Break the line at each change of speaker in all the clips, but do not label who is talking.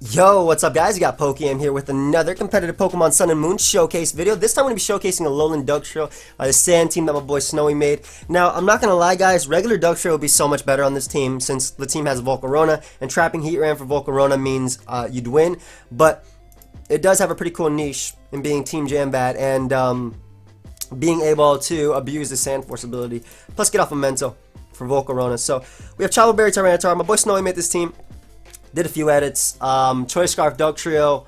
Yo, what's up guys? You got pokeaim here with another competitive Pokemon Sun and Moon showcase video. This time I'm going to be showcasing Alolan Dugtrio, the sand team that my boy Snowy made. Now, I'm not going to lie guys, regular Dugtrio would be so much better on this team since the team has Volcarona, and trapping Heatran for Volcarona means you'd win, but it does have a pretty cool niche in being Team Jam Bad and being able to abuse the Sand Force ability, plus get off a Memento for Volcarona. So, we have Chavo Berry Tyranitar. My boy Snowy made this team. Did a few edits. Choice Scarf Dugtrio,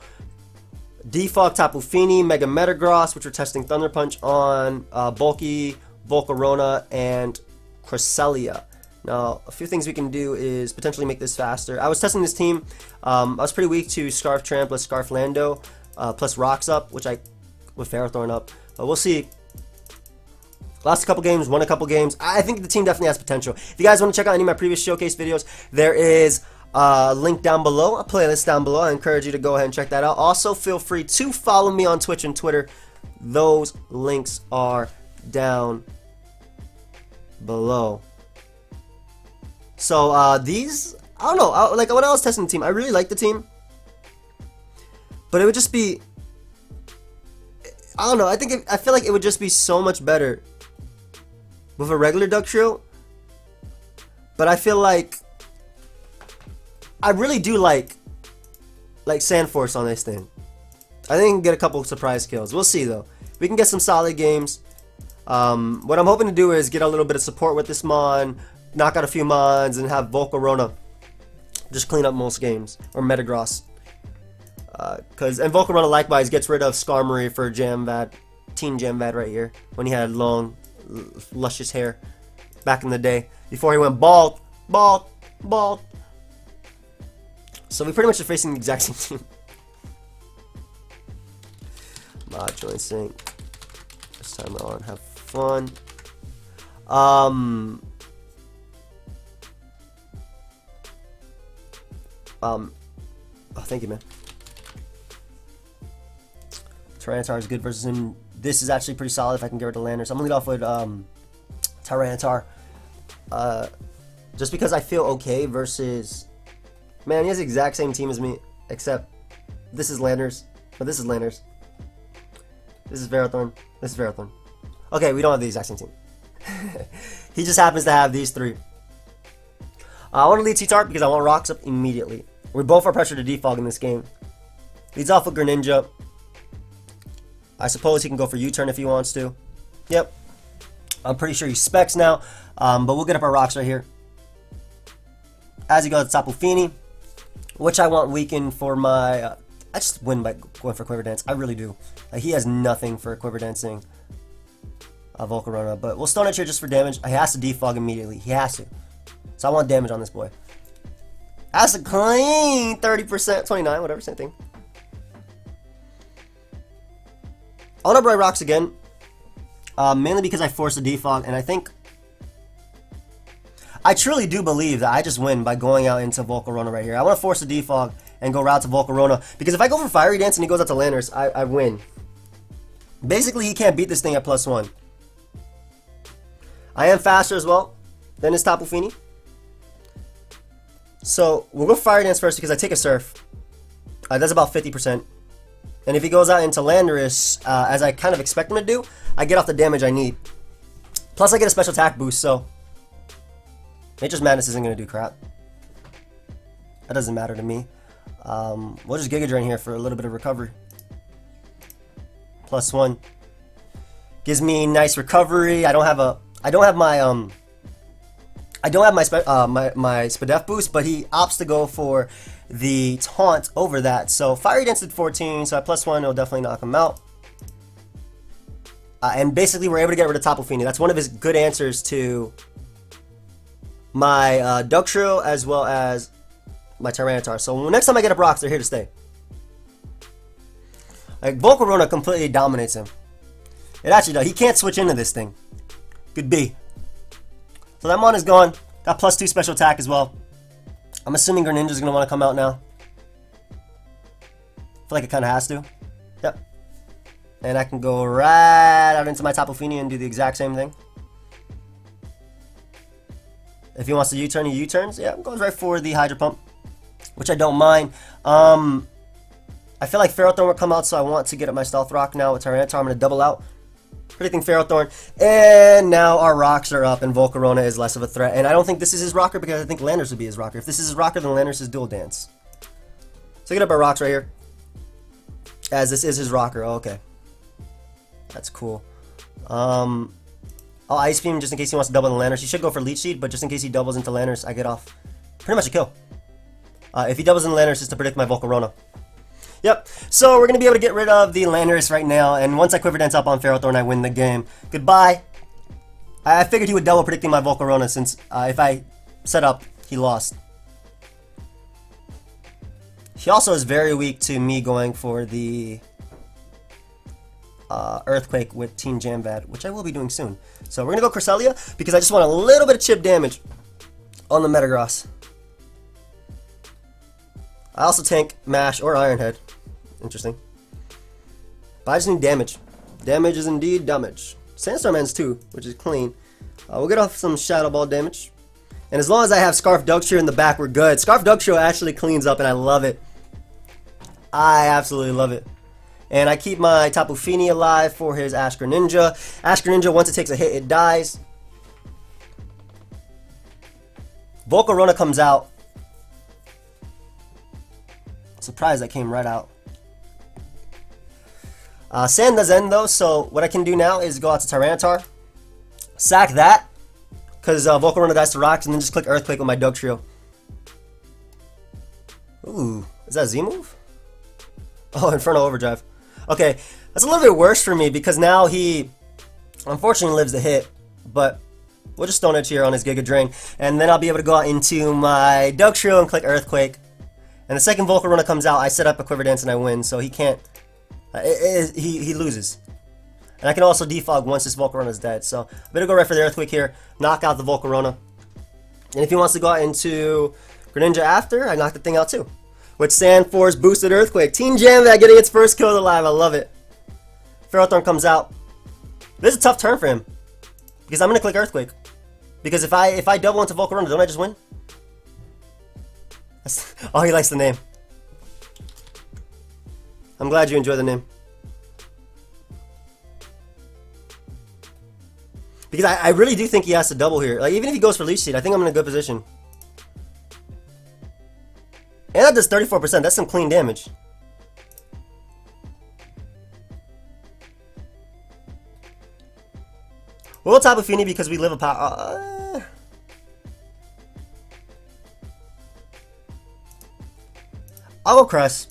Defog Tapu Fini, Mega Metagross, which we're testing Thunder Punch on, Bulky, Volcarona, and Cresselia. Now, a few things we can do is potentially make this faster. I was testing this team. I was pretty weak to Scarf Tramp plus Scarf Lando, plus Rocks up, which I with Ferrothorn up. But we'll see. Lost a couple games, won a couple games. I think the team definitely has potential. If you guys want to check out any of my previous showcase videos, there is link down below, a playlist down below. I encourage you to go ahead and check that out. Also, feel free to follow me on Twitch and Twitter. Those links are down below. So, these, I don't know, like when I was testing the team, I really liked the team. But it would just be, I don't know, I feel like it would just be so much better with a regular Dugtrio. But I feel like I really do like Sand Force on this thing. I think we can get a couple surprise kills. We'll see though. We can get some solid games. What I'm hoping to do is get a little bit of support with this Mon, knock out a few Mons, and have Volcarona just clean up most games, or Metagross. And Volcarona likewise gets rid of Skarmory for Jamvad, Team Jamvad right here, when he had long, luscious hair back in the day, before he went bald. So we pretty much are facing the exact same team. Mod join sync. This time on, have fun. Oh, thank you, man. Tyranitar is good versus him. This is actually pretty solid if I can get rid of Landers. I'm gonna lead off with Tyranitar. Just because I feel okay versus. Man, he has the exact same team as me, except this is Landers, but this is Landers. This is Ferrothorn. This is Ferrothorn. Okay, we don't have the exact same team. He just happens to have these three. I want to lead T-Tart because I want Rocks up immediately. We both are pressured to defog in this game. Leads off with Greninja. I suppose he can go for U-turn if he wants to. Yep. I'm pretty sure he specs now, but we'll get up our Rocks right here. As he goes, Tapu Fini, which I want weakened for my. I just win by going for Quiver Dance. I really do. He has nothing for Quiver Dancing Volcarona, but we'll Stone Edge here just for damage. He has to defog immediately. He has to. So I want damage on this boy. Has to clean 30%, 29, whatever, same thing. I'll number Rocks again, mainly because I forced a defog, and I truly do believe that I just win by going out into Volcarona right here. I want to force a defog and go route to Volcarona, because if I go for Fiery Dance and he goes out to Landers, I win. Basically, he can't beat this thing at +1. I am faster as well than his Tapu Fini. So, we'll go Fire Dance first because I take a Surf. That's about 50%. And if he goes out into Landorus, as I kind of expect him to do, I get off the damage I need. Plus, I get a special attack boost, so Nature's Madness isn't going to do crap. That doesn't matter to me. We'll just Giga Drain here for a little bit of recovery. +1 gives me nice recovery. I don't have my Spadef boost, but he opts to go for the taunt over that. So Fiery Dance did 14, so at +1 it'll definitely knock him out. And basically we're able to get rid of Tapu Fini. That's one of his good answers to my Dugtrio as well as my Tyranitar. So next time I get up Rocks, they're here to stay. Like Volcarona completely dominates him. It actually does. He can't switch into this thing. Good B. So that Mon is gone. Got +2 special attack as well. I'm assuming Greninja's gonna want to come out now. I feel like it kind of has to. Yep. And I can go right out into my Tapu Fini and do the exact same thing. If he wants to U-turn, he U-turns. Yeah, goes right for the Hydro Pump. which I don't mind. I feel like Ferrothorn will come out, so I want to get up my Stealth Rock now with Tyranitar. I'm going to double out. Predicting Ferrothorn. And now our rocks are up, and Volcarona is less of a threat. And I don't think this is his rocker, because I think Landorus would be his rocker. If this is his rocker, then Landorus is Dual Dance. So get up our rocks right here. As this is his rocker. Oh, okay. That's cool. I'll Ice Beam just in case he wants to double the Landorus. He should go for Leech Seed, but just in case he doubles into Landorus, I get off pretty much a kill. If he doubles into Landorus, it's to predict my Volcarona. Yep, so we're going to be able to get rid of the Landorus right now, and once I Quiver Dance up on Ferrothorn, I win the game. Goodbye. I figured he would double predicting my Volcarona, since if I set up, he lost. He also is very weak to me going for the Earthquake with Team Jamvad, which I will be doing soon. So we're going to go Cresselia, because I just want a little bit of chip damage on the Metagross. I also tank Mash or Iron Head. Interesting. But I just need damage. Damage is indeed damage. Sandstorm ends too, which is clean. We'll get off some Shadow Ball damage. And as long as I have Scarf Dugtrio in the back, we're good. Scarf Dugtrio actually cleans up, and I love it. I absolutely love it. And I keep my Tapu Fini alive for his Ash Greninja. Ash Greninja, once it takes a hit, it dies. Volcarona comes out. Surprised that came right out. Sand does end though, so what I can do now is go out to Tyranitar, sack that, because Volcarona dies to rocks, and then just click Earthquake with my Dugtrio. Ooh, is that a Z move? Oh, Inferno Overdrive. Okay, that's a little bit worse for me, because now he unfortunately lives the hit, but we'll just Stone Edge here on his Giga Drain, and then I'll be able to go out into my Dugtrio and click Earthquake. And the second Volcarona comes out, I set up a Quiver Dance and I win, so he can't. He loses. And I can also defog once this Volcarona is dead. So I'm going to go right for the Earthquake here, knock out the Volcarona. And if he wants to go out into Greninja after, I knock the thing out too. With Sand Force boosted Earthquake. Team Jamvat getting its first kill alive. I love it. Ferrothorn comes out. This is a tough turn for him, because I'm going to click Earthquake. Because if I double into Volcarona, don't I just win? Oh, he likes the name. I'm glad you enjoy the name. Because I really do think he has to double here. Like, even if he goes for Leech Seed, I think I'm in a good position. And that does 34%. That's some clean damage. We'll Tapu Fini because we live a power. I'll go Cress,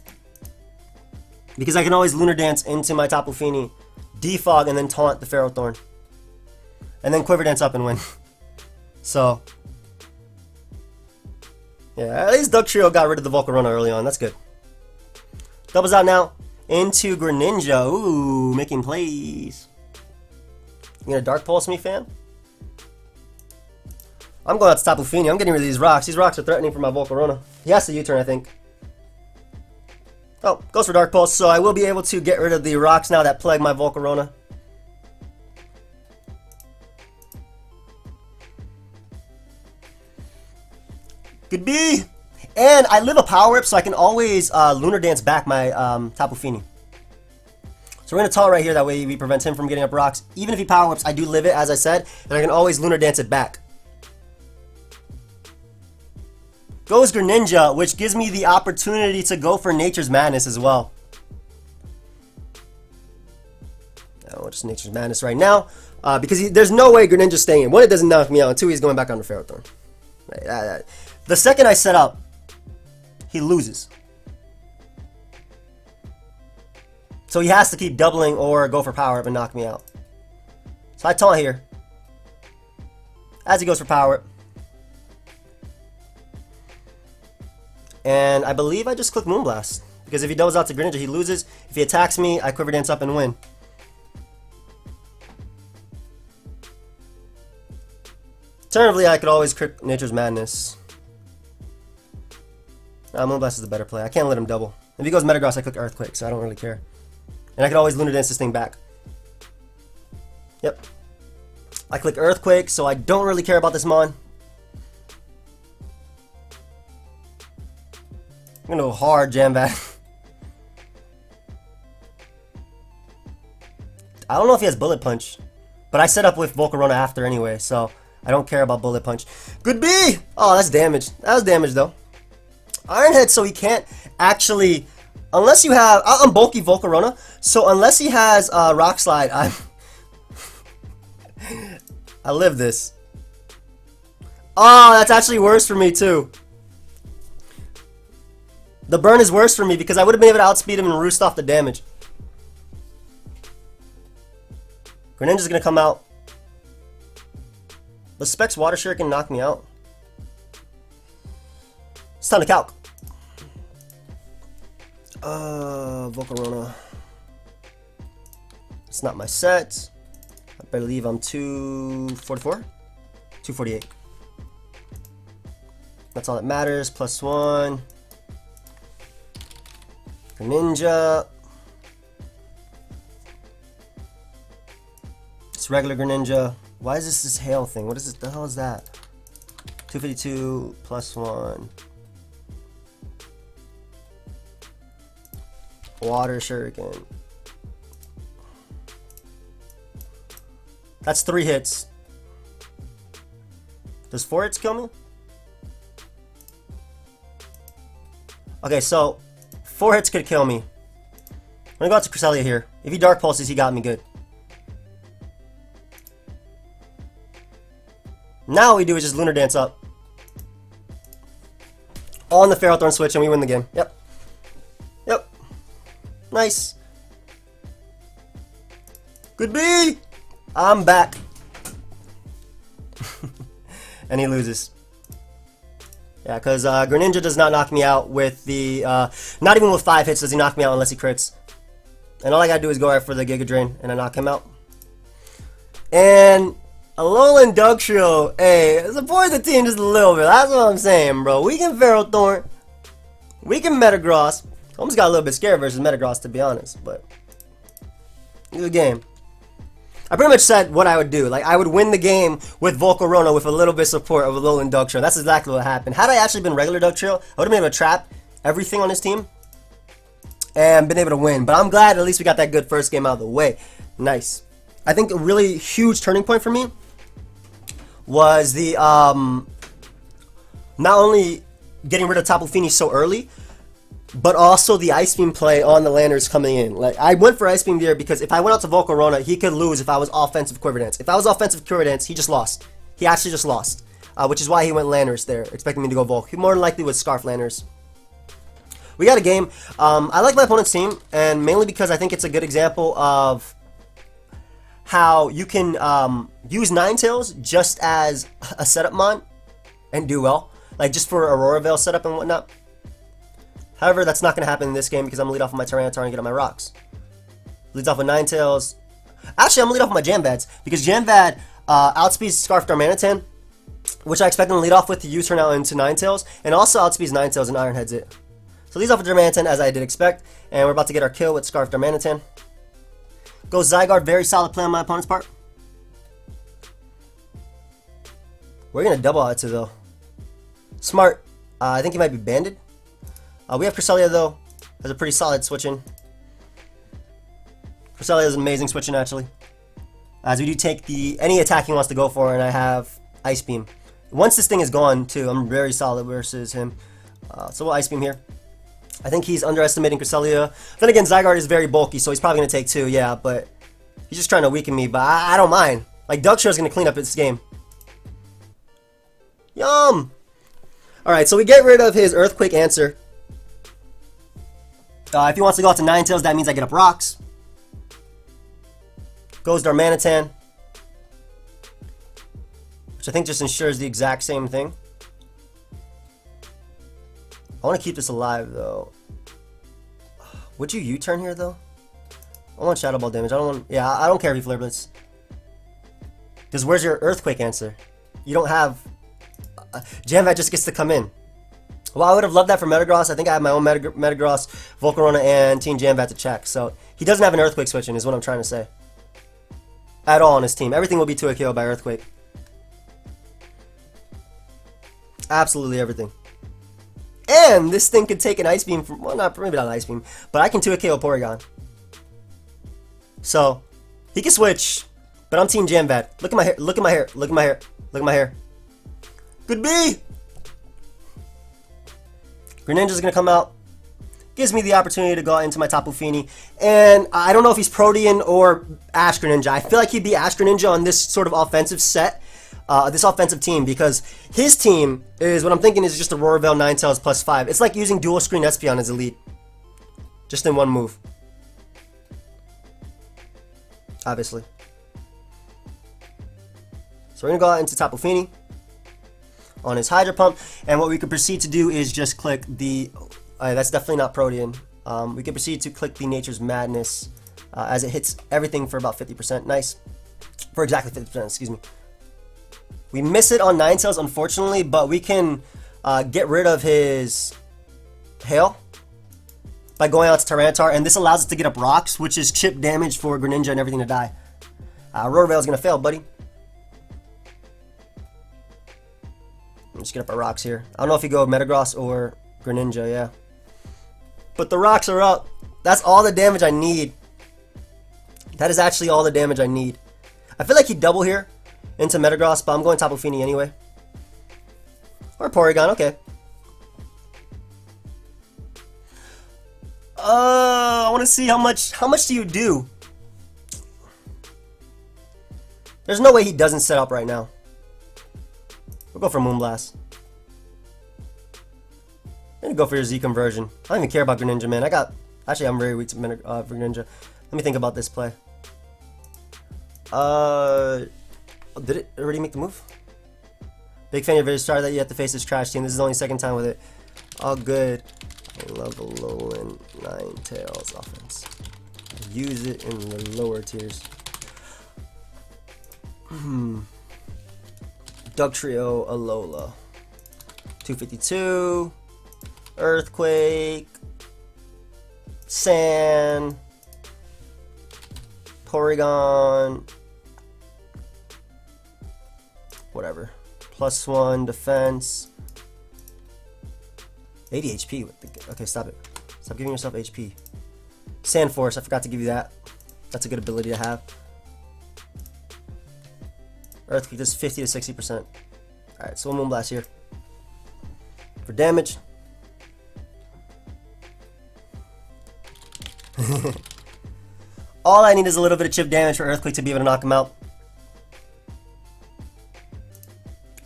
because I can always Lunar Dance into my Tapu Fini, defog, and then taunt the Ferrothorn. And then Quiver Dance up and win. So, yeah, at least Dugtrio got rid of the Volcarona early on. That's good. Doubles out now into Greninja. Ooh, making plays. You gonna Dark Pulse me, fam? I'm going out to Tapu Fini. I'm getting rid of these rocks. These rocks are threatening for my Volcarona. He has to U-turn, I think. Oh, goes for Dark Pulse, so I will be able to get rid of the rocks now that plague my Volcarona. Good B! And I live a power-up, so I can always Lunar Dance back my Tapu Fini. So we're going to taunt right here, that way we prevent him from getting up rocks. Even if he power-ups, I do live it, as I said, and I can always Lunar Dance it back. Goes Greninja, which gives me the opportunity to go for Nature's Madness as well. Oh, just Nature's Madness right now, because there's no way Greninja's staying in. One, it doesn't knock me out, and two, he's going back on the Ferrothorn. Right, the second I set up, he loses. So he has to keep doubling or go for power up and knock me out. So I taunt here, as he goes for power up. And I believe I just click Moonblast, because if he doubles out to Greninja, he loses. If he attacks me, I Quiver Dance up and win. Alternatively, I could always click Nature's Madness. Moonblast is the better play. I can't let him double. If he goes Metagross, I click Earthquake, so I don't really care. And I could always Lunar Dance this thing back. Yep. I click Earthquake, so I don't really care about this Mon. I'm gonna go hard Jam Bat. I don't know if he has Bullet Punch, but I set up with Volcarona after anyway, so I don't care about Bullet Punch. Good B! Oh, that's damage. That was damage though. Iron Head, so he can't actually, unless you have, I'm bulky Volcarona, so unless he has Rock Slide, I live this. Oh, that's actually worse for me too. The burn is worse for me because I would have been able to outspeed him and roost off the damage. Greninja's gonna come out. The Specs Water Shuriken knock me out. It's time to calc. Volcarona. It's not my set. I believe I'm 244? 248. That's all that matters. +1. Greninja. It's regular Greninja. Why is this hail thing? What is this? The hell is that? 252 +1. Water Shuriken. That's 3 hits. Does 4 hits kill me? Okay, so 4 hits could kill me. I'm gonna go out to Cresselia here. If he Dark Pulses, he got me good. Now what we do is just Lunar Dance up. On the Ferrothorn switch and we win the game. Yep. Yep. Nice. Good B! I'm back. And he loses. Yeah, because Greninja does not knock me out with the... not even with 5 hits does he knock me out unless he crits. And all I gotta do is go right for the Giga Drain and I knock him out. And Alolan Dugtrio, hey, support the team just a little bit. That's what I'm saying, bro. We can Ferrothorn. We can Metagross. Almost got a little bit scared versus Metagross, to be honest, but good game. I pretty much said what I would do. Like, I would win the game with Volcarona with a little bit of support of Alolan Dugtrio. That's exactly what happened. Had I actually been regular Dugtrio, I would have been able to trap everything on his team and been able to win. But I'm glad at least we got that good first game out of the way. Nice. I think a really huge turning point for me was the, not only getting rid of Tapu Fini so early, but also the Ice Beam play on the Landers coming in. Like, I went for Ice Beam there because if I went out to Volcarona, he could lose if I was offensive Quiver Dance. If I was offensive Quiver Dance, he just lost. He actually just lost. Which is why he went Landers there, expecting me to go Volk. He more than likely would Scarf Landers. We got a game. I like my opponent's team, and mainly because I think it's a good example of how you can use Ninetales just as a setup mon and do well. Like, just for Aurora Veil setup and whatnot. However, that's not going to happen in this game because I'm going to lead off with my Tyranitar and get on my rocks. Leads off with Ninetales. Actually, I'm going to lead off with my Jambads because Jambad outspeeds Scarf Darmanitan, which I expect him to lead off with to U-turn out into Ninetales, and also outspeeds Ninetales and Iron Heads it. So leads off with Darmanitan as I did expect, and we're about to get our kill with Scarf Darmanitan. Goes Zygarde, very solid play on my opponent's part. We're going to double out to though. Smart. I think he might be banded. We have Cresselia though, has a pretty solid switching. Cresselia is amazing switching actually. As we do take any attack he wants to go for, and I have Ice Beam. Once this thing is gone too, I'm very solid versus him. So we'll Ice Beam here. I think he's underestimating Cresselia. Then again, Zygarde is very bulky, so he's probably going to take 2, yeah, but he's just trying to weaken me, but I don't mind. Like, Dugtrio is going to clean up this game. Yum! Alright, so we get rid of his Earthquake answer. If he wants to go out to Ninetales, that means I get up rocks. Goes Darmanitan, which I think just ensures the exact same thing. I want to keep this alive though. Would you U-turn here though? I want Shadow Ball damage. I don't want. Yeah, I don't care if you Flare Blitz. Because where's your Earthquake answer? You don't have. Jambat just gets to come in. Well, I would have loved that for Metagross. I think I have my own Metagross, Volcarona, and Team Jambat to check. So he doesn't have an Earthquake switching, is what I'm trying to say. At all on his team. Everything will be 2 KO by Earthquake. Absolutely everything. And this thing could take an Ice Beam from, well, maybe not an Ice Beam, but I can 2 KO Porygon. So, he can switch, but I'm Team Jamvad. Look at my hair, look at my hair, look at my hair, look at my hair. Good B! Greninja's gonna come out. Gives me the opportunity to go out into my Tapu Fini. And I don't know if he's Protean or Ash Greninja. I feel like he'd be Ash Greninja on this sort of offensive set. This offensive team, because his team is, what I'm thinking is just a Roarvale Ninetales +5. It's like using dual screen Espeon as a lead. Just in one move. Obviously. So we're going to go out into Tapu Fini on his Hydro Pump. And what we could proceed to do is just click the... that's definitely not Protean. We can proceed to click the Nature's Madness as it hits everything for about 50%. Nice. For exactly 50%, excuse me. We miss it on Ninetales, unfortunately, but we can get rid of his Hail by going out to Tyranitar, and this allows us to get up Rocks, which is chip damage for Greninja and everything to die. Roarvale's gonna fail, buddy. Let's get up our Rocks here. I don't know if you go Metagross or Greninja, yeah. But the Rocks are up. That's all the damage I need. That is actually all the damage I need. I feel like he'd double here into Metagross, but I'm going Tapu Fini anyway. Or Porygon, okay. I want to see how much do you do? There's no way he doesn't set up right now. We'll go for Moonblast. I'm gonna go for your Z conversion. I don't even care about Greninja, man. Actually, I'm very weak to Greninja. Let me think about this play. Did it already make the move? Big fan of your video. Sorry that you have to face this trash team. This is the only second time with it. All good. I love the Alolan Ninetales offense. Use it in the lower tiers. Dugtrio, Alola. 252. Earthquake. Sand. Porygon. Whatever. +1 defense. 80 HP with the, okay, stop it. Stop giving yourself HP. Sand Force, I forgot to give you that. That's a good ability to have. Earthquake does 50 to 60%. Alright, so we'll Moonblast here. For damage. All I need is a little bit of chip damage for Earthquake to be able to knock him out.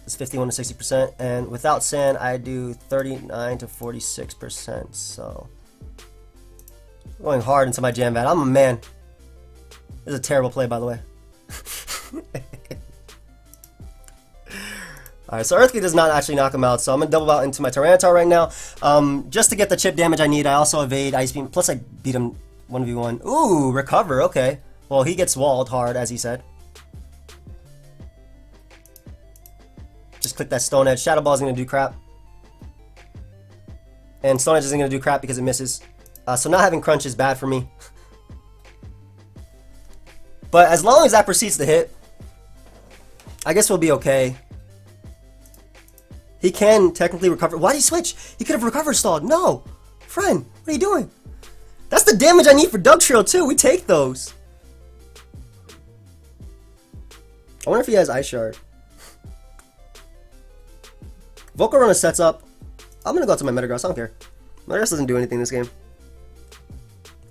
It's 51 to 60%, and without Sand, I do 39 to 46%. So, I'm going hard into my Jambat. I'm a man. This is a terrible play, by the way. Alright, so Earthquake does not actually knock him out, so I'm going to double out into my Tyranitar right now. Just to get the chip damage I need, I also evade Ice Beam, plus I beat him 1v1. Ooh, Recover, okay. Well, he gets walled hard, as he said. Just click that Stone Edge. Shadow Ball is going to do crap. And Stone Edge isn't going to do crap because it misses. So not having Crunch is bad for me. But as long as that proceeds to hit, I guess we'll be okay. He can technically recover. Why did he switch? He could have recovered stalled. No! Friend, what are you doing? That's the damage I need for Dugtrio too. We take those. I wonder if he has Ice Shard. Volcarona sets up. I'm gonna go to my Metagross. I don't care. Metagross doesn't do anything in this game.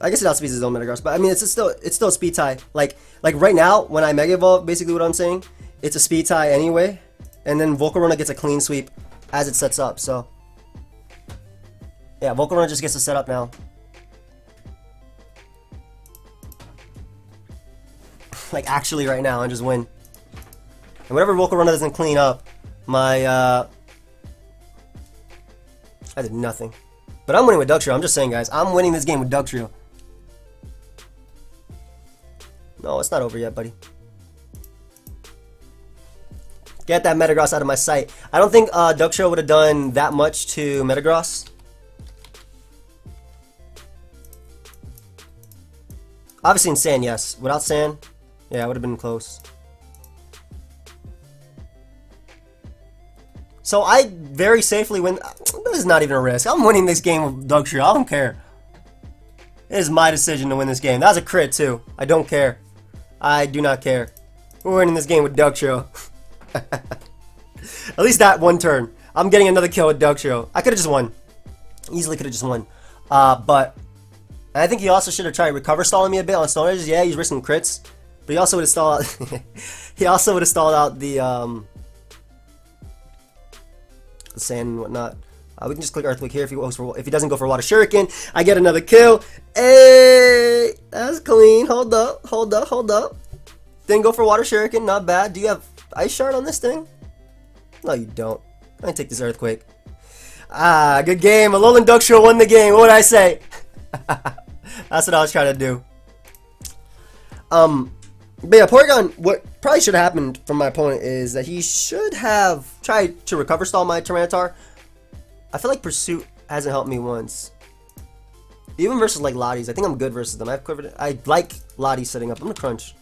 I guess it outspeeds his own Metagross, but I mean it's still a speed tie. Like right now when I Mega Evolve, basically what I'm saying, it's a speed tie anyway, and then Volcarona gets a clean sweep as it sets up. So yeah, Volcarona just gets to set up now. Like actually right now and just win. And whatever Volcarona doesn't clean up, my I did nothing. But I'm winning with Dugtrio. I'm just saying, guys. I'm winning this game with Dugtrio. No, it's not over yet, buddy. Get that Metagross out of my sight. I don't think Dugtrio would have done that much to Metagross. Obviously in Sand, yes. Without Sand, yeah, it would have been close. So I very safely win. This is not even a risk. I'm winning this game with Dugtrio. I don't care. It is my decision to win this game. That was a crit too. I don't care. I do not care. We're winning this game with Dugtrio. At least that one turn. I'm getting another kill with Dugtrio. I could have just won. Easily could have just won. But I think he also should have tried recover stalling me a bit on Stone Edges. Yeah, he's risking crits. But he also would have stalled out he also would have stalled out the sand and whatnot. We can just click Earthquake here if he doesn't go for Water Shuriken. I get another kill. Hey, that's clean. Hold up, hold up, hold up. Didn't go for Water Shuriken. Not bad. Do you have Ice Shard on this thing? No, you don't. I'm gonna take this Earthquake. Good game. Alolan Dugtrio won the game. What would I say? That's what I was trying to do. But yeah, Porygon, what probably should have happened from my opponent is that he should have tried to recover stall my Tyranitar. I feel like Pursuit hasn't helped me once. Even versus like Lottie's, I think I'm good versus them. I like Lottie setting up. I'm gonna crunch.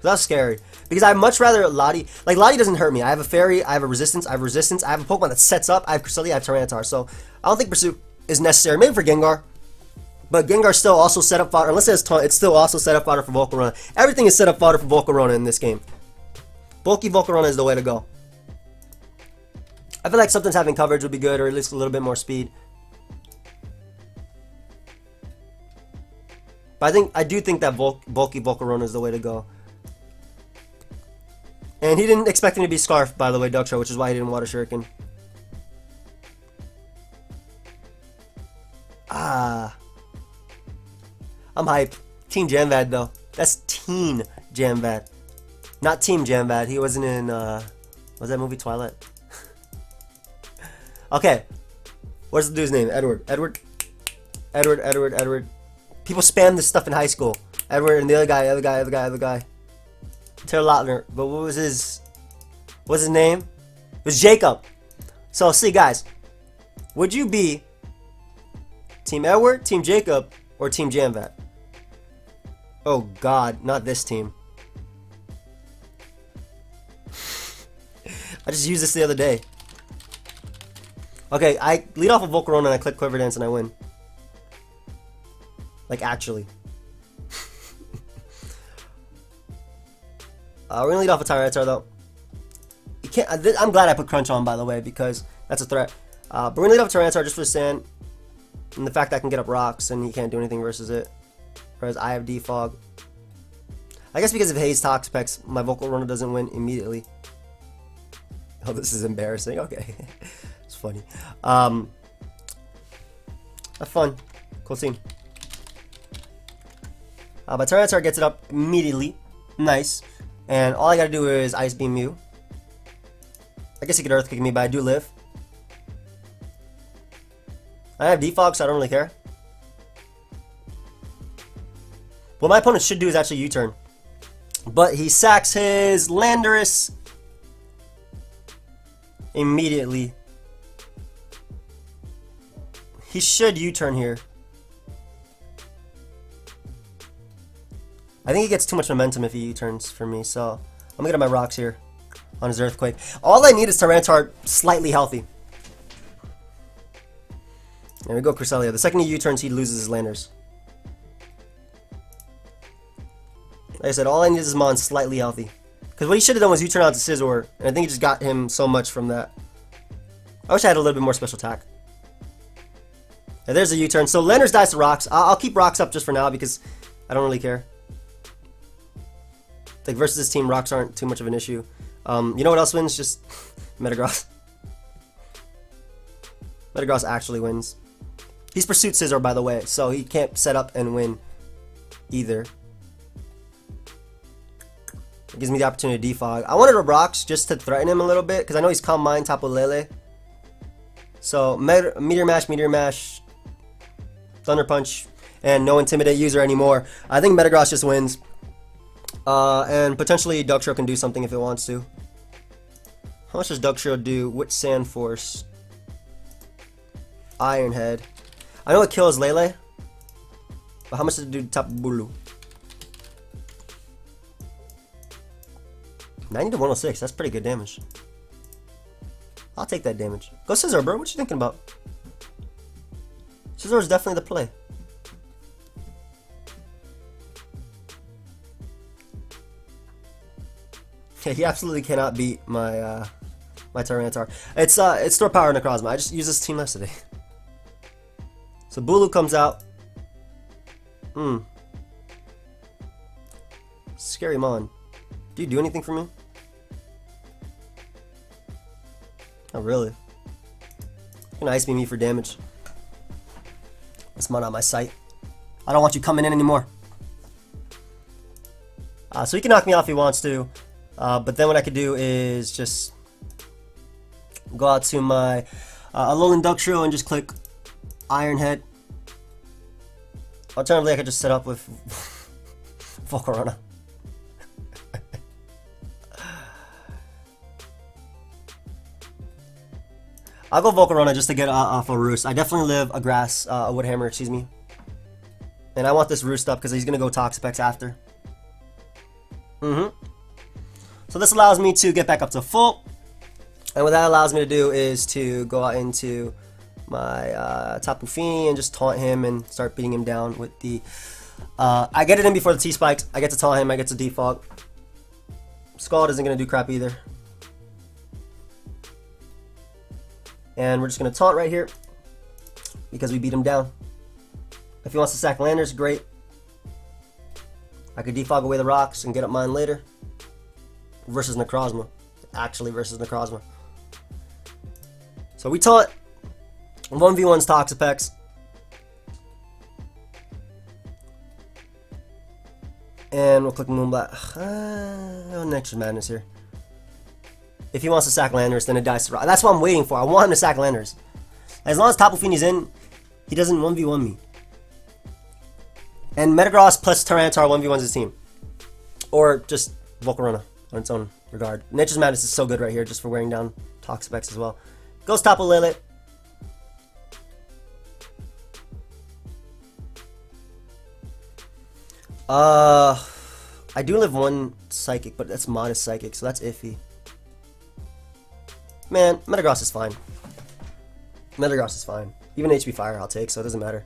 That's scary. Because I'd much rather Lottie. Like, Lottie doesn't hurt me. I have a Fairy, I have a Resistance, I have Resistance, I have a Pokemon that sets up, I have Cresselia, I have Tyranitar. So, I don't think Pursuit is necessary. Maybe for Gengar. But Gengar's still also set up fodder. Unless it has Taunt, it's still also set up fodder for Volcarona. Everything is set up fodder for Volcarona in this game. Bulky Volcarona is the way to go. I feel like something's having coverage would be good, or at least a little bit more speed. But I do think that bulky Volcarona is the way to go. And he didn't expect him to be Scarfed, by the way, Dugtrio, which is why he didn't Water Shuriken. I'm hyped. Team Jamvad, though. That's Teen Jamvad. Not Team Jamvad. He wasn't in, was that movie Twilight? Okay. What's the dude's name? Edward. Edward. People spam this stuff in high school. Edward and the other guy. Taylor Lautner. But what's his name? It was Jacob. So, see, guys. Would you be Team Edward, Team Jacob, or Team Jamvad? Oh, God. Not this team. I just used this the other day. Okay, I lead off of Volcarona and I click Quiver Dance and I win. Like, actually. We're gonna lead off a Tyranitar though. You can't. I'm glad I put Crunch on, by the way, because that's a threat. But we're gonna lead off a Tyranitar just for the sand and the fact that I can get up rocks and he can't do anything versus it. Whereas I have Defog. I guess because of Haze Toxapex, my Volcarona doesn't win immediately. Oh, this is embarrassing. Okay, it's funny. Have fun. Cool team. But Tyranitar gets it up immediately. Nice. And all I gotta do is Ice Beam Mew. I guess he could Earth Kick me, but I do live. I have Defog, so I don't really care. What my opponent should do is actually U-turn. But he sacks his Landorus immediately. He should U-turn here. I think he gets too much momentum if he U-turns for me, so I'm gonna get my rocks here on his Earthquake. All I need is Tyranitar slightly healthy. There we go, Cresselia. The second he U-turns, he loses his Landers. Like I said, all I need is Mon slightly healthy. Because what he should have done was U-turn out to Scizor, and I think he just got him so much from that. I wish I had a little bit more special attack. Yeah, there's a U-turn. So Landers dies to rocks. I'll keep rocks up just for now because I don't really care. Like versus this team, rocks aren't too much of an issue. You know what else wins? Just Metagross. Metagross actually wins. He's Pursuit Scizor, by the way, so he can't set up and win either. It gives me the opportunity to defog. I wanted a rocks just to threaten him a little bit because I know he's Calm Mind, Tapu Lele. So Meteor Mash, Thunder Punch, and no Intimidate user anymore. I think Metagross just wins. And potentially Dugtrio can do something if it wants to. How much does Dugtrio do? Which Sand Force? Iron Head. I know it kills Lele. But how much does it do to Tapu Bulu? 90 to 106. That's pretty good damage. I'll take that damage. Go Scizor, bro. What you thinking about? Scizor is definitely the play. Yeah, he absolutely cannot beat my my Tyranitar. It's Store Power Necrozma. I just used this team yesterday. So Bulu comes out. Scary Mon. Do you do anything for me? Oh, really? You're gonna ice beam me for damage. This Mon out my sight. I don't want you coming in anymore. So he can knock me off if he wants to. But then what I could do is just go out to my Alolan Dugtrio and just click Iron Head. Alternatively, I could just set up with Volcarona. I'll go Volcarona just to get off a Roost. I definitely live a Grass, a Wood Hammer, excuse me. And I want this Roost up because he's going to go Toxapex after. So this allows me to get back up to full. And what that allows me to do is to go out into my Tapu Fini and just taunt him and start beating him down with the... I get it in before the T-Spikes. I get to taunt him, I get to defog. Scald isn't going to do crap either. And we're just going to taunt right here because we beat him down. If he wants to sack Landers, great. I could defog away the rocks and get up mine later. Versus Necrozma. Actually versus Necrozma. So we taunt. 1v1's Toxapex. And we'll click Moonblast. Oh, Nature's Madness here. If he wants to sack Landers, then it dies to rock. That's what I'm waiting for. I want him to sack Landers. As long as Tapu Fini's in, he doesn't 1v1 me. And Metagross plus Tyranitar 1v1's his team. Or just Volcarona on its own regard. Nature's Madness is so good right here just for wearing down Toxapex as well. Goes Tapu Lele. I do live one Psychic, but that's modest Psychic, so that's iffy. Man, Metagross is fine. Metagross is fine. Even HP Fire I'll take, so it doesn't matter.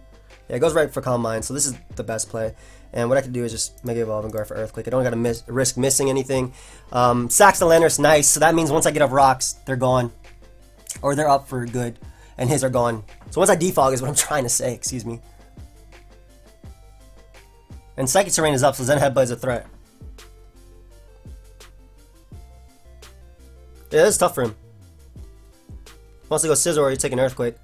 Yeah, it goes right for Calm Mind, so this is the best play. And what I can do is just Mega Evolve and go for Earthquake. I don't gotta risk missing anything. Sacks the Landers, nice. So that means once I get up rocks, they're gone. Or they're up for good. And his are gone. So once I defog is what I'm trying to say, excuse me. And Psychic Terrain is up, so Zen Headbutt is a threat. Yeah, this is tough for him. Wants to go Scizor or you take an Earthquake.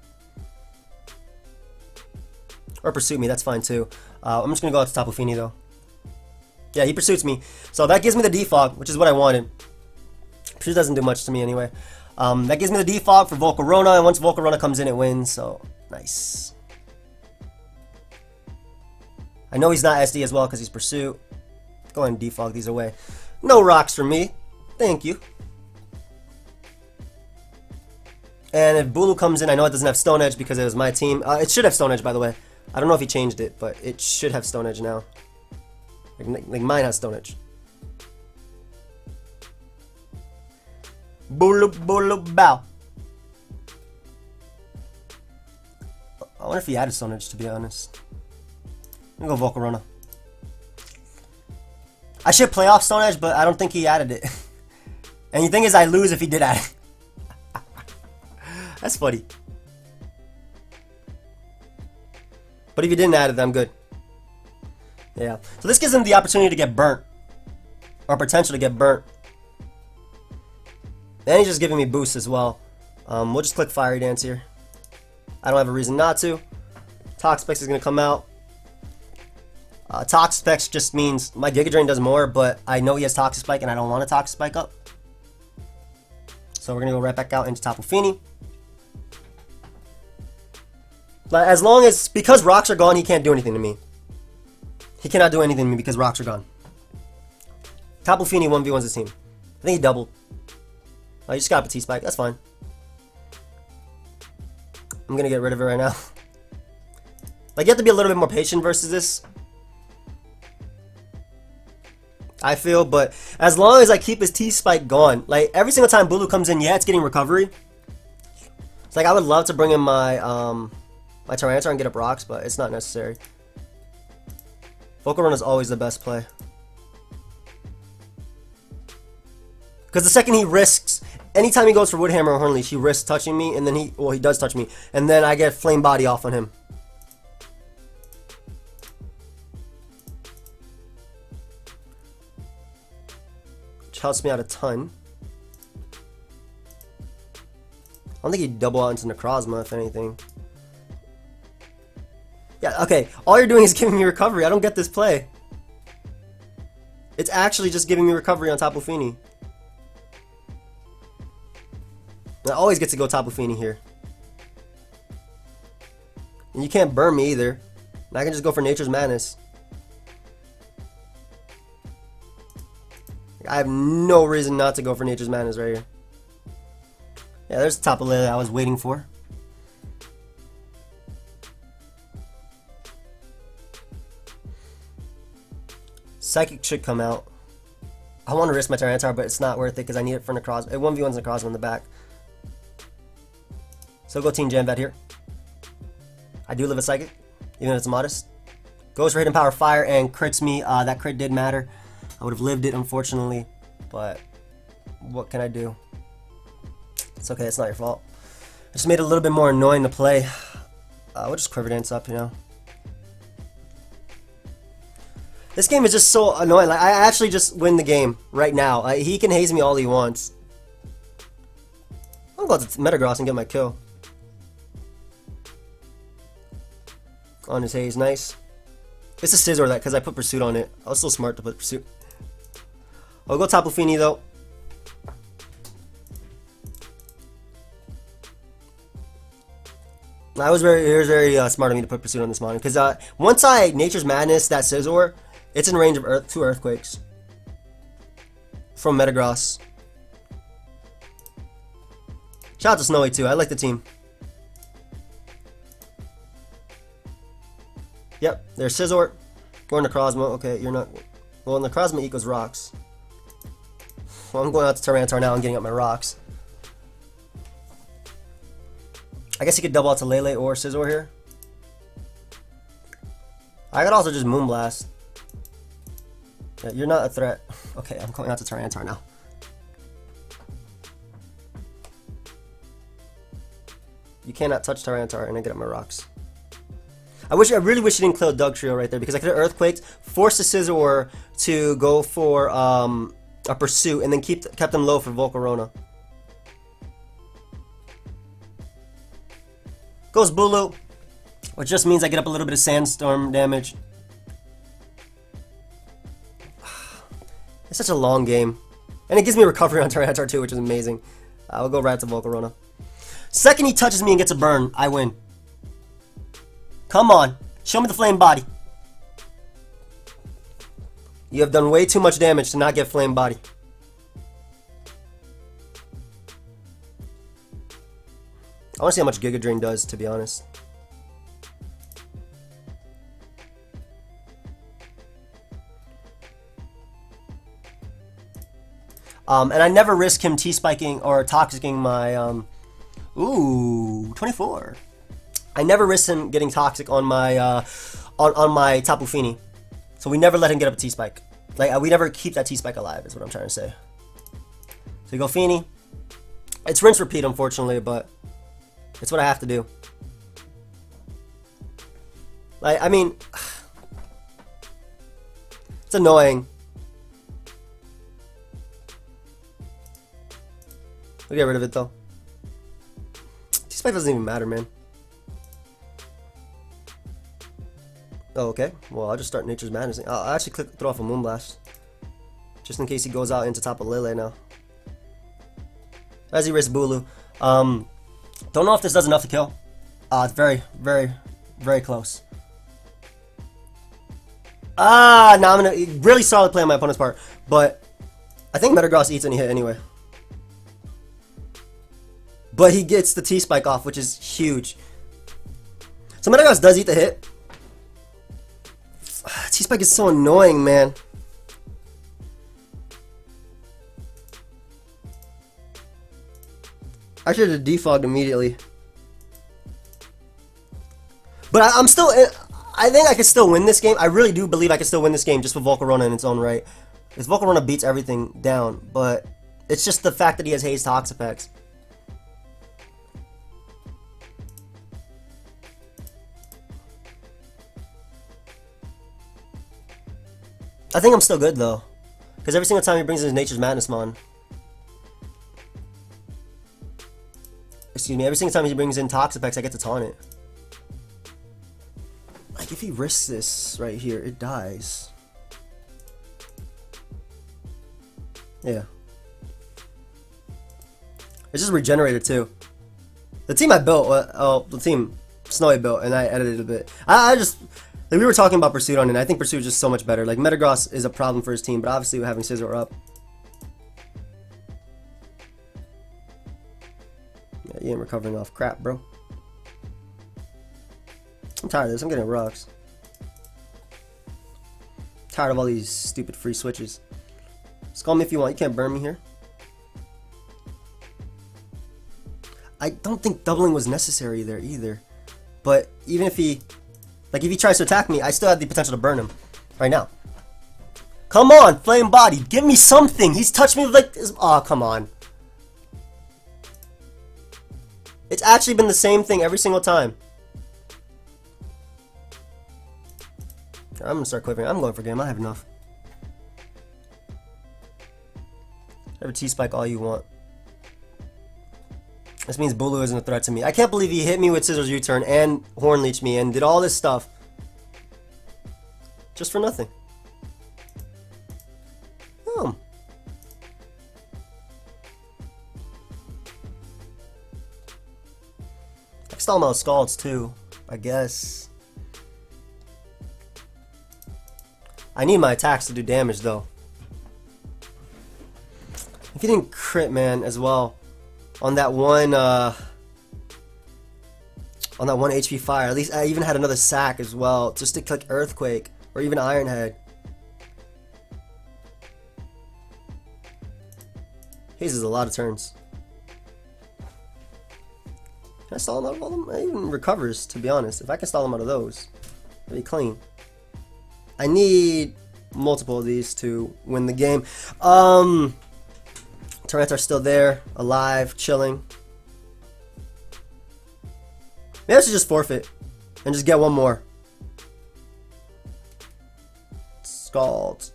Or Pursue Me, that's fine too. I'm just going to go out to Tapu Fini though. Yeah, he pursues me. So that gives me the defog, which is what I wanted. Pursuit doesn't do much to me anyway. That gives me the defog for Volcarona, and once Volcarona comes in, it wins, so nice. I know he's not SD as well because he's Pursuit. Go ahead and defog these away. No rocks for me. Thank you. And if Bulu comes in, I know it doesn't have Stone Edge because it was my team. It should have Stone Edge, by the way. I don't know if he changed it, but it should have Stone Edge now. Like mine has Stone Edge. Bulu Bulu Bow. I wonder if he added Stone Edge, to be honest. I'm gonna go Volcarona. I should play off Stone Edge, but I don't think he added it. And the thing is, I lose if he did add it. That's funny. But if you didn't add it, then I'm good. Yeah. So this gives him the opportunity to get burnt. Or potential to get burnt. And he's just giving me boosts as well. We'll just click Fiery Dance here. I don't have a reason not to. Toxapex is going to come out. Toxapex just means my Giga Drain does more, but I know he has Toxic Spike and I don't want a Toxic Spike up. So we're going to go right back out into Tapu Fini. But as long as, because rocks are gone, he can't do anything to me. He cannot do anything to me because rocks are gone. Tapu Fini 1v1's his team. I think he doubled. Oh, you just got up a T-Spike. That's fine. I'm going to get rid of it right now. Like, you have to be a little bit more patient versus this. I feel, but as long as I keep his T-Spike gone, like, every single time Bulu comes in, yeah, it's getting recovery. It's like I would love to bring in my my Tyranitar and get up rocks, but it's not necessary. Vocal Run is always the best play. Because the second he risks, anytime he goes for Wood Hammer or Hornleash, he risks touching me, and then he does touch me, and then I get Flame Body off on him. Which helps me out a ton. I don't think he'd double out into Necrozma, if anything. Yeah, okay, all you're doing is giving me recovery. I don't get this play. It's actually just giving me recovery on Tapu Fini. I always get to go Tapu Fini here. And you can't burn me either. And I can just go for Nature's Madness. I have no reason not to go for Nature's Madness right here. Yeah, there's the Tapu Lele I was waiting for. Psychic should come out. I want to risk my Tyranitar, but it's not worth it because I need it for Necrozma. It 1v1's Necrozma in the back. So go Team Jam Vet here. I do live a Psychic, even if it's modest. Goes for Hidden Power Fire and crits me. That crit did matter. I would have lived it, unfortunately. But what can I do? It's okay, it's not your fault. I just made it a little bit more annoying to play. We'll just Quiver Dance up, you know. This game is just so annoying. Like, I actually just win the game right now. He can haze me all he wants. I'm going to Metagross and get my kill. On his haze, nice. It's a Scizor that because I put Pursuit on it. I was so smart to put Pursuit. I'll go Tapu Fini though. It was very smart of me to put Pursuit on this Mon, because once I Nature's Madness that Scizor, it's in range of 2 Earthquakes from Metagross. Shout out to Snowy too. I like the team. Yep, there's Scizor. Going to Necrozma. Okay, you're not. Well, Necrozma equals rocks. Well, I'm going out to Tyranitar now and getting up my rocks. I guess he could double out to Lele or Scizor here. I could also just Moonblast. Yeah, you're not a threat. Okay, I'm going out to Tyranitar now. You cannot touch Tyranitar and I get up my rocks. I really wish he didn't kill Dugtrio right there because I could have Earthquaked, forced the Scizor to go for a Pursuit, and then kept him low for Volcarona. Goes Bulu, which just means I get up a little bit of Sandstorm damage. It's such a long game. And it gives me recovery on Tyranitar too, which is amazing. I'll go right to Volcarona. Second he touches me and gets a burn, I win. Come on, show me the Flame Body. You have done way too much damage to not get Flame Body. I want to see how much Giga Drain does, to be honest. And I never risk him T-spiking or toxicking my, ooh, 24. I never risk him getting toxic on my, on my Tapu Fini. So we never let him get up a T-spike. Like, we never keep that T-spike alive, is what I'm trying to say. So you go Fini. It's rinse repeat, unfortunately, but it's what I have to do. Like, I mean, it's annoying. We'll get rid of it, though. T-spike doesn't even matter, man. Oh, okay. Well, I'll just start Nature's Madness. I'll actually throw off a Moonblast. Just in case he goes out into Tapu Lele now. As he risks Bulu. Don't know if this does enough to kill. It's very, very, very close. Now I'm gonna really solid play on my opponent's part. But I think Metagross eats any hit anyway. But he gets the T-spike off, which is huge. So Metagross does eat the hit. T-spike is so annoying, man. I should have defogged immediately. But I'm still. I think I could still win this game. I really do believe I could still win this game just with Volcarona in its own right. Because Volcarona beats everything down, but it's just the fact that he has Haze Toxapex. I think I'm still good though, because every single time he brings in his Nature's Madness Mon. Excuse me, every single time he brings in Toxapex, I get to taunt it. Like, if he risks this right here, it dies. Yeah. It's just regenerated too. The team I built, the team Snowy built, and I edited a bit. I just, like, we were talking about Pursuit on it, and I think Pursuit is just so much better. Like, Metagross is a problem for his team, but obviously we're having Scizor up. Yeah, you ain't recovering off crap, bro. I'm tired of this. I'm getting rocks. Tired of all these stupid free switches. Just call me if you want. You can't burn me here. I don't think doubling was necessary there either. But even if he, like, if he tries to attack me, I still have the potential to burn him right now. Come on, Flame Body. Give me something. He's touched me with, like, this. Oh, come on. It's actually been the same thing every single time. I'm gonna start quivering. I'm going for game. I have enough. Have a T-Spike all you want. This means Bulu isn't a threat to me. I can't believe he hit me with Scizor's U-turn and Horn Leech me and did all this stuff. Just for nothing. Oh. I can stall him out with Scalds too, I guess. I need my attacks to do damage though. If he didn't crit, man, as well on that one HP fire, at least I even had another sack as well, just to click Earthquake or even Iron Head. Haze is a lot of turns. Can I stall him out of all of them? Even recovers, to be honest. If I can stall him out of those, it'd be clean. I need multiple of these to win the game. Tyranitar's still there, alive, chilling. Maybe I should just forfeit and just get one more. Scald.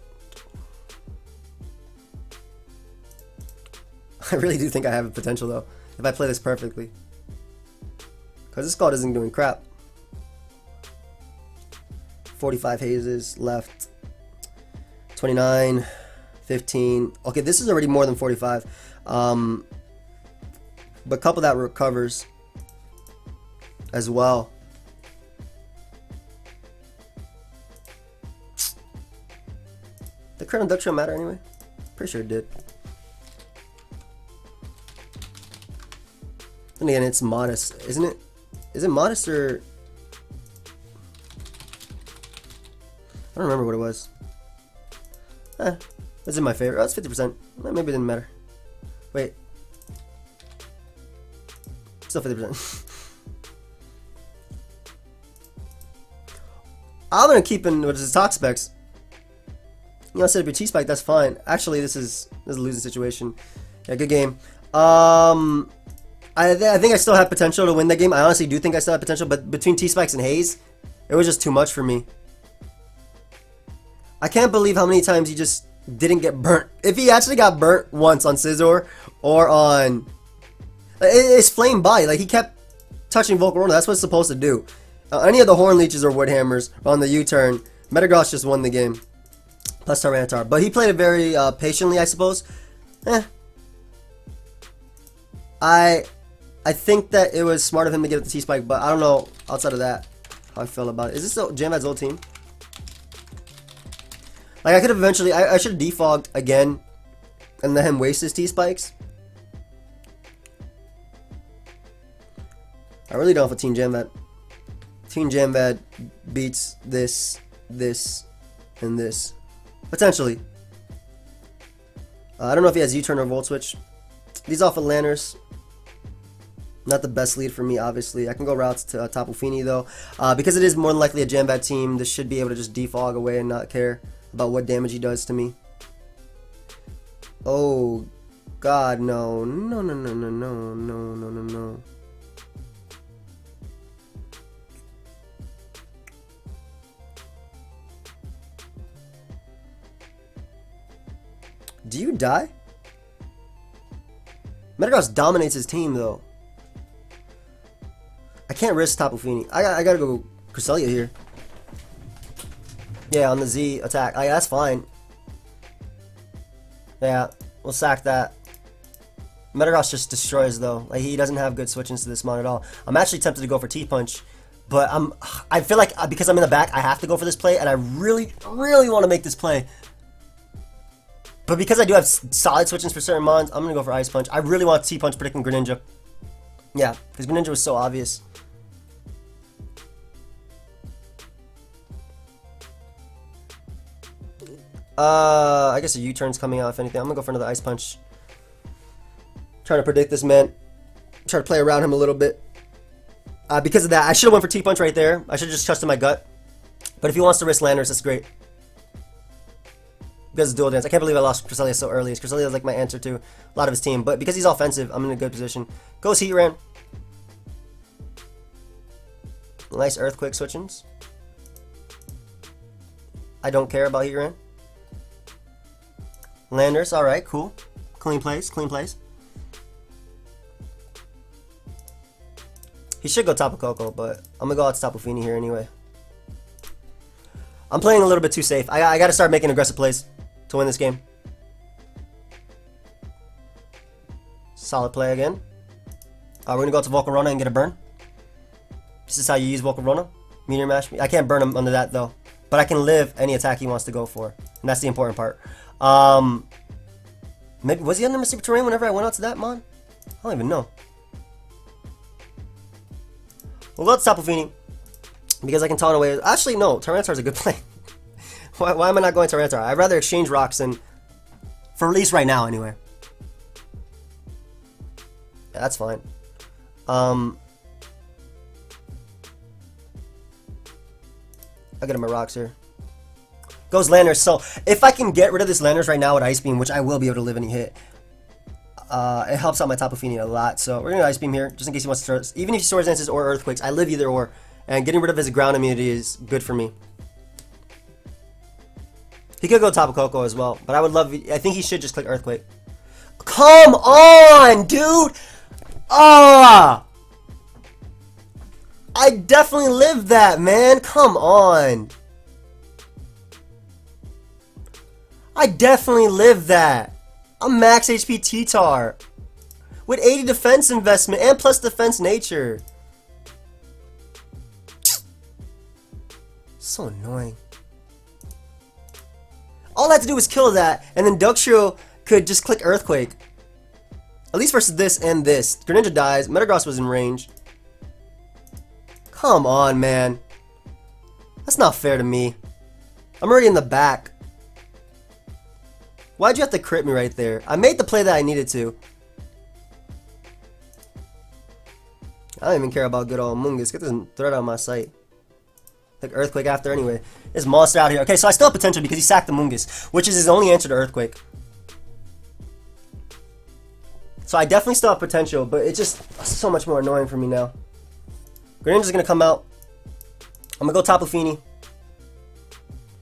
I really do think I have a potential though, if I play this perfectly. Because this Scald isn't doing crap. 45 hazes left. 29, 15. Okay, this is already more than 45. But a couple that recovers as well. Did crit on Dugtrio matter anyway? Pretty sure it did. And again, it's modest, isn't it? Is it modest or... I don't remember what it was. That's in my favor. Oh, it's 50%. Maybe it didn't matter. Wait. Still 50%. I'm gonna keep in what is talk specs. You know, set up your T-Spike, that's fine. Actually, this is a losing situation. Yeah, good game. I think I still have potential to win that game. I honestly do think I still have potential, but between T-Spikes and Haze, it was just too much for me. I can't believe how many times he just didn't get burnt. If he actually got burnt once on Scizor or on... It's Flame Body. Like, he kept touching Volcarona. That's what it's supposed to do. Any of the Horn Leeches or Wood Hammers on the U-turn, Metagross just won the game. Plus Tyranitar. But he played it very patiently, I suppose. I think that it was smart of him to get the T-Spike, but I don't know, outside of that, how I feel about it. Is this Jamvad's old team? Like, I could have eventually... I should have defogged again and let him waste his T-Spikes. I really don't have a Team Jamvad. Team Jamvad beats this, and this. Potentially. I don't know if he has U-turn or Volt Switch. These off of Lanners. Not the best lead for me, obviously. I can go routes to Tapu Fini, though. Because it is more than likely a jam bad team, this should be able to just defog away and not care about what damage he does to me. Oh, God, no. No, no, no, no, no, no, no, no, no. Do you die? Metagross dominates his team, though. I can't risk Tapu Fini. I gotta go Cresselia here. Yeah, on the Z attack. That's fine. Yeah, we'll sack that. Metagross just destroys, though. Like, he doesn't have good switch-ins to this mon at all. I'm actually tempted to go for T-Punch, but I feel like because I'm in the back, I have to go for this play, and I really, really want to make this play. But because I do have solid switch-ins for certain mons, I'm going to go for Ice Punch. I really want T-Punch predicting Greninja. Yeah, because Greninja was so obvious. I guess a U-turn's coming out, if anything. I'm going to go for another Ice Punch. Trying to predict this man. Try to play around him a little bit. Because of that, I should have went for T-Punch right there. I should have just trusted my gut. But if he wants to risk Landers, that's great. Because of Dual Dance. I can't believe I lost Cresselia so early. Cresselia is like my answer to a lot of his team. But because he's offensive, I'm in a good position. Goes Heatran. Nice Earthquake switch-ins. I don't care about Heatran. Landers, alright, cool. Clean plays, clean plays. He should go Tapu Koko, but I'm going to go out to Tapu Fini here anyway. I'm playing a little bit too safe. I got to start making aggressive plays to win this game. Solid play again. We're going to go out to Volcarona and get a burn. This is how you use Volcarona. Meteor Mash. I can't burn him under that, though. But I can live any attack he wants to go for. And that's the important part. Maybe was he under Mystic Terrain whenever I went out to that mon? I don't even know. We'll go to Tapu Fini because I can taunt away. Actually, no. Tyranitar's a good play. why am I not going Tyranitar? I'd rather exchange rocks than, for at least right now, anyway. Yeah, that's fine. I'll get him my rocks here. Goes Landers. So if I can get rid of this Landers right now with Ice Beam, which I will be able to live any hit, it helps out my Tapu Fini a lot. So we're gonna Ice Beam here, just in case he wants to start. Even if he Swords Dances or Earthquakes, I live either or, and getting rid of his ground immunity is good for me. He could go Tapu Koko as well, but I would love. I think he should just click Earthquake. Come on, dude! Ah! I definitely lived that, man. Come on. I definitely lived that. I'm max HP T-Tar with 80 defense investment and plus defense nature. So annoying. All I had to do was kill that, and then Dugtrio could just click Earthquake. At least versus this and this. Greninja dies. Metagross was in range. Come on, man. That's not fair to me. I'm already in the back. Why'd you have to crit me right there? I made the play that I needed to. I don't even care about good old Mungus. Get this threat out of my sight. Like Earthquake after anyway. This monster out here. Okay, so I still have potential because he sacked the Mungus, which is his only answer to Earthquake. So I definitely still have potential, but it's just so much more annoying for me now. Greninja's gonna come out. I'm gonna go Tapu Fini.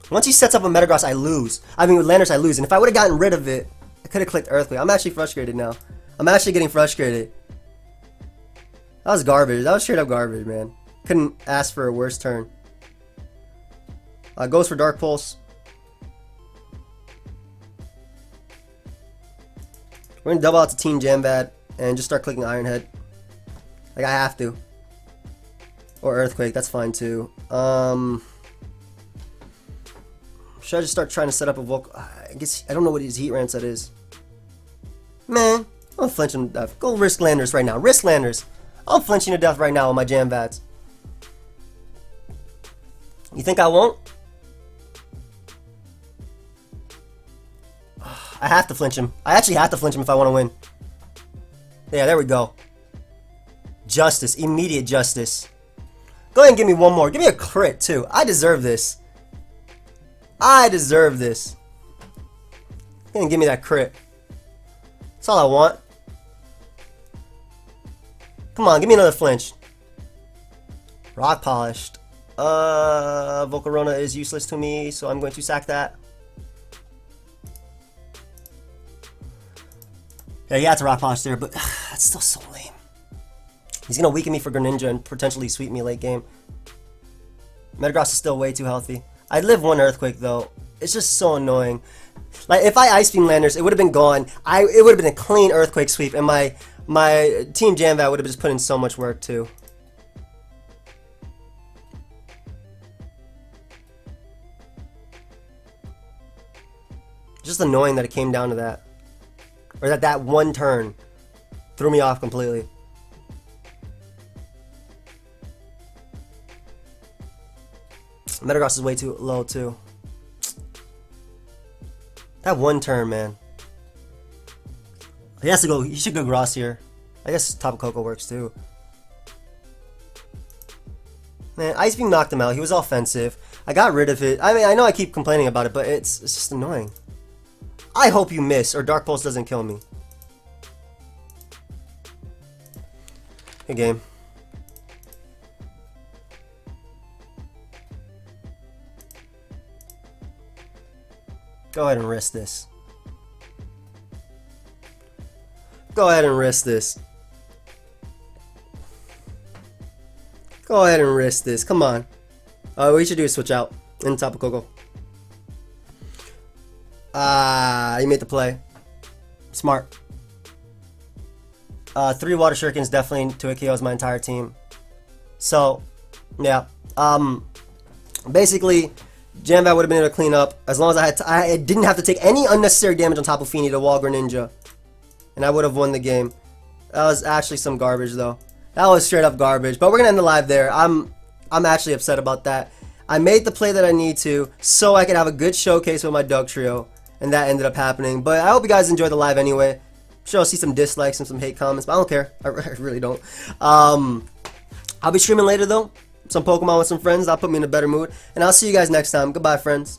Once he sets up a Metagross, I lose. I mean, with Landers, I lose. And if I would have gotten rid of it, I could have clicked Earthquake. I'm actually frustrated now. I'm actually getting frustrated. That was garbage. That was straight up garbage, man. Couldn't ask for a worse turn. Goes for Dark Pulse. We're going to double out to Team Jambad and just start clicking Iron Head. Like, I have to. Or Earthquake, that's fine too. Should I just start trying to set up a Volk? I guess I don't know what his Heatran set is. Man, I'm flinching to death. Go risk Landers right now. Risk Landers. I'm flinching to death right now on my Jambads. You think I won't? I have to flinch him. I actually have to flinch him if I want to win. Yeah, there we go. Justice. Immediate justice. Go ahead and give me one more. Give me a crit, too. I deserve this. I deserve this. Go ahead and give me that crit. That's all I want. Come on, give me another flinch. Rock polished. Volcarona is useless to me, so I'm going to sack that. Yeah, he had to rock polish there, but that's still so lame. He's gonna weaken me for Greninja and potentially sweep me late game. Metagross is still way too healthy. I'd live one Earthquake though. It's just so annoying. Like if I Ice Beam Landers, it would have been gone. It would have been a clean Earthquake sweep, and my Team Jamvat would have just put in so much work too. Just annoying that it came down to that. Or that one turn threw me off completely. Metagross is way too low too. That one turn, man. He has to go. He should go Gross here. I guess Tapu Koko works too. Man, Ice Beam knocked him out. He was offensive. I got rid of it. I mean, I know I keep complaining about it, but it's just annoying. I hope you miss or Dark Pulse doesn't kill me. Good game. Go ahead and risk this. Go ahead and risk this. Go ahead and risk this. Come on. What we should do is switch out in Tapu Koko. You made the play. Smart. 3 Water Shurikens definitely to KOs my entire team. So, yeah. Basically, Jamvat would have been able to clean up as long as I didn't have to take any unnecessary damage on Tapu Fini to wall Greninja, and I would have won the game. That was actually some garbage though. That was straight up garbage. But we're gonna end the live there. I'm actually upset about that. I made the play that I need to so I could have a good showcase with my Dugtrio, and that ended up happening. But I hope you guys enjoyed the live anyway. I'm sure I'll see some dislikes and some hate comments, but I don't care. I really don't. I'll be streaming later though. Some Pokemon with some friends. That'll put me in a better mood. And I'll see you guys next time. Goodbye, friends.